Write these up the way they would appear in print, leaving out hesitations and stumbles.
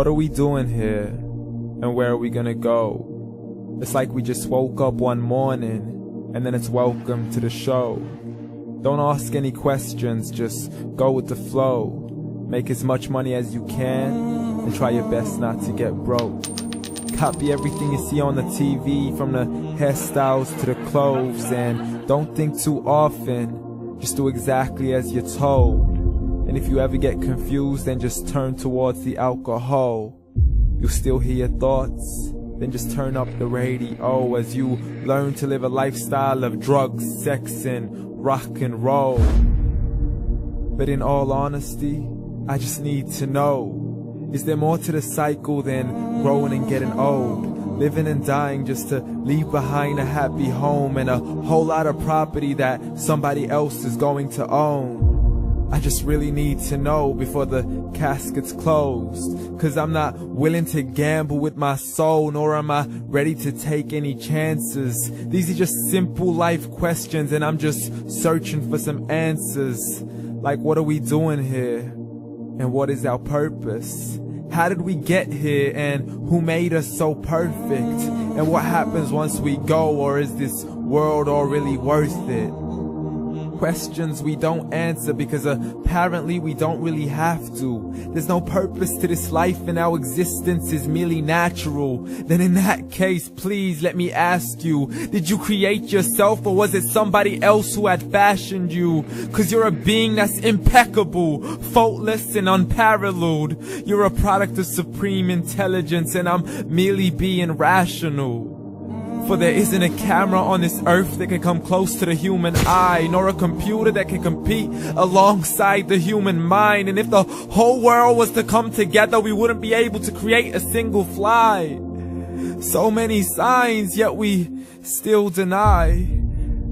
What are we doing here? And where are we gonna go? It's like we just woke up one morning, and then it's welcome to the show. Don't ask any questions, just go with the flow. Make as much money as you can, and try your best not to get broke. Copy everything you see on the TV, from the hairstyles to the clothes, and don't think too often, just do exactly as you're told. And if you ever get confused, then just turn towards the alcohol. You still hear your thoughts? Then just turn up the radio as you learn to live a lifestyle of drugs, sex, and rock and roll. But in all honesty, I just need to know, is there more to the cycle than growing and getting old? Living and dying just to leave behind a happy home and a whole lot of property that somebody else is going to own. I just really need to know before the casket's closed, 'cause I'm not willing to gamble with my soul, nor am I ready to take any chances. These are just simple life questions, and I'm just searching for some answers. Like, what are we doing here? And what is our purpose? How did we get here, and who made us so perfect? And what happens once we go, or is this world all really worth it? Questions we don't answer because apparently we don't really have to. There's no purpose to this life and our existence is merely natural. Then in that case, please let me ask you, did you create yourself, or was it somebody else who had fashioned you? 'Cause you're a being that's impeccable, faultless and unparalleled. You're a product of supreme intelligence, and I'm merely being rational. For there isn't a camera on this earth that can come close to the human eye, nor a computer that can compete alongside the human mind. And if the whole world was to come together, we wouldn't be able to create a single fly. So many signs, yet we still deny.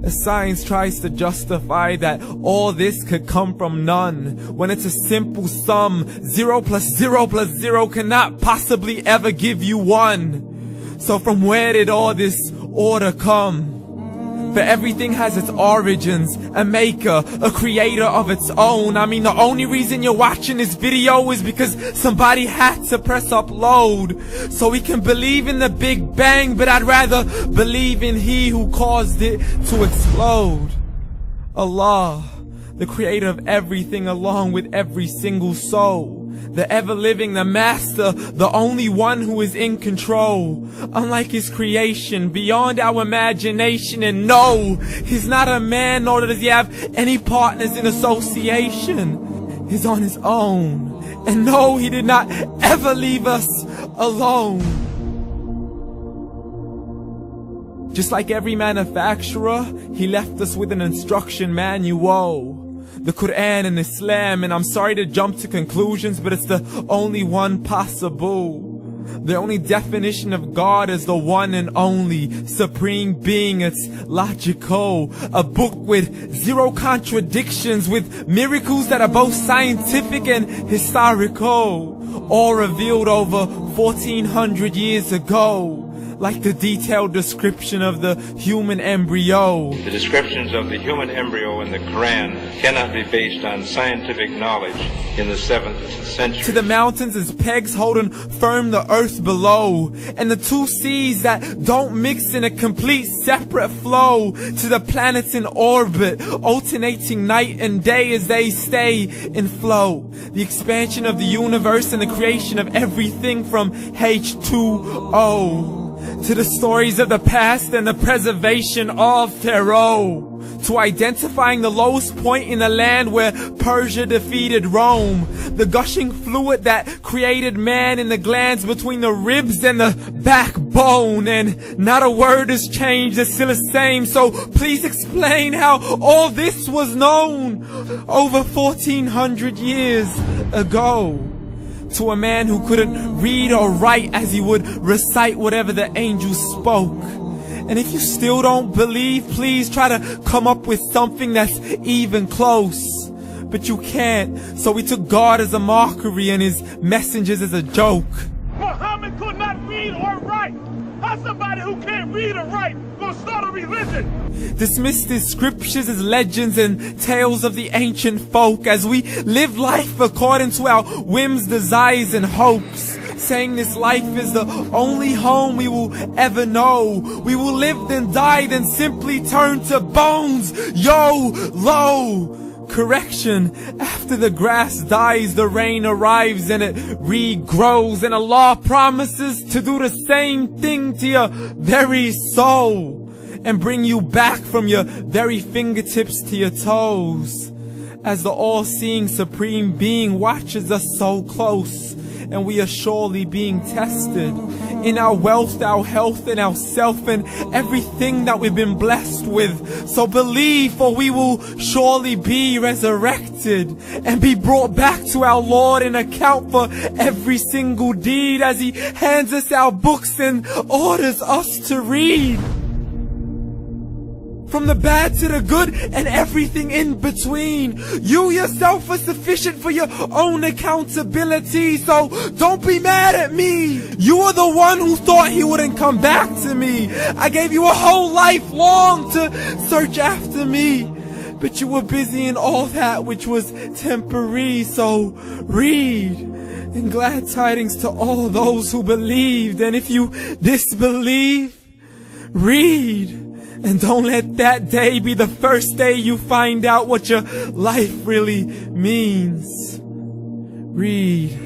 As science tries to justify that all this could come from none, when it's a simple sum. 0 plus 0 plus 0 cannot possibly ever give you 1. So from where did all this order come? For everything has its origins, a maker, a creator of its own. I mean, the only reason you're watching this video is because somebody had to press upload. So we can believe in the Big Bang, but I'd rather believe in He who caused it to explode. Allah, the creator of everything along with every single soul. The ever-living, the master, the only one who is in control. Unlike his creation, beyond our imagination. And no, he's not a man, nor does he have any partners in association. He's on his own. And no, he did not ever leave us alone. Just like every manufacturer, he left us with an instruction manual. The Quran and Islam, and I'm sorry to jump to conclusions, but it's the only one possible. The only definition of God is the one and only supreme being. It's logical, a book with 0 contradictions, with miracles that are both scientific and historical, all revealed over 1400 years ago. Like the detailed description of the human embryo. The descriptions of the human embryo in the Quran cannot be based on scientific knowledge in the 7th century. To the mountains as pegs holding firm the earth below, and the 2 seas that don't mix in a complete separate flow. To the planets in orbit, alternating night and day as they stay in flow. The expansion of the universe and the creation of everything from H2O. To the stories of the past and the preservation of Pharaoh. To identifying the lowest point in the land where Persia defeated Rome. The gushing fluid that created man in the glands between the ribs and the backbone. And not a word has changed, it's still the same. So please explain how all this was known over 1400 years ago. To a man who couldn't read or write, as he would recite whatever the angels spoke. And if you still don't believe, please try to come up with something that's even close. But you can't, so we took God as a mockery and his messengers as a joke. Muhammad could not read or write. How's somebody who can't read or write gonna start a religion? Dismiss the scriptures as legends and tales of the ancient folk, as we live life according to our whims, desires, and hopes. saying this life is the only home we will ever know. We will live then die, then simply turn to bones. YOLO! Correction, after the grass dies, the rain arrives and it regrows, and Allah promises to do the same thing to your very soul and bring you back from your very fingertips to your toes, as the all-seeing supreme being watches us so close, and we are surely being tested in our wealth, our health, and our self, and everything that we've been blessed with. So believe, for we will surely be resurrected and be brought back to our Lord and account for every single deed, as He hands us our books and orders us to read. From the bad to the good and everything in between. You yourself are sufficient for your own accountability, so don't be mad at me. You are the one who thought He wouldn't come back to me. I gave you a whole life long to search after me, but you were busy in all that which was temporary. So read, and glad tidings to all those who believed. And if you disbelieve, read. And don't let that day be the first day you find out what your life really means. Read.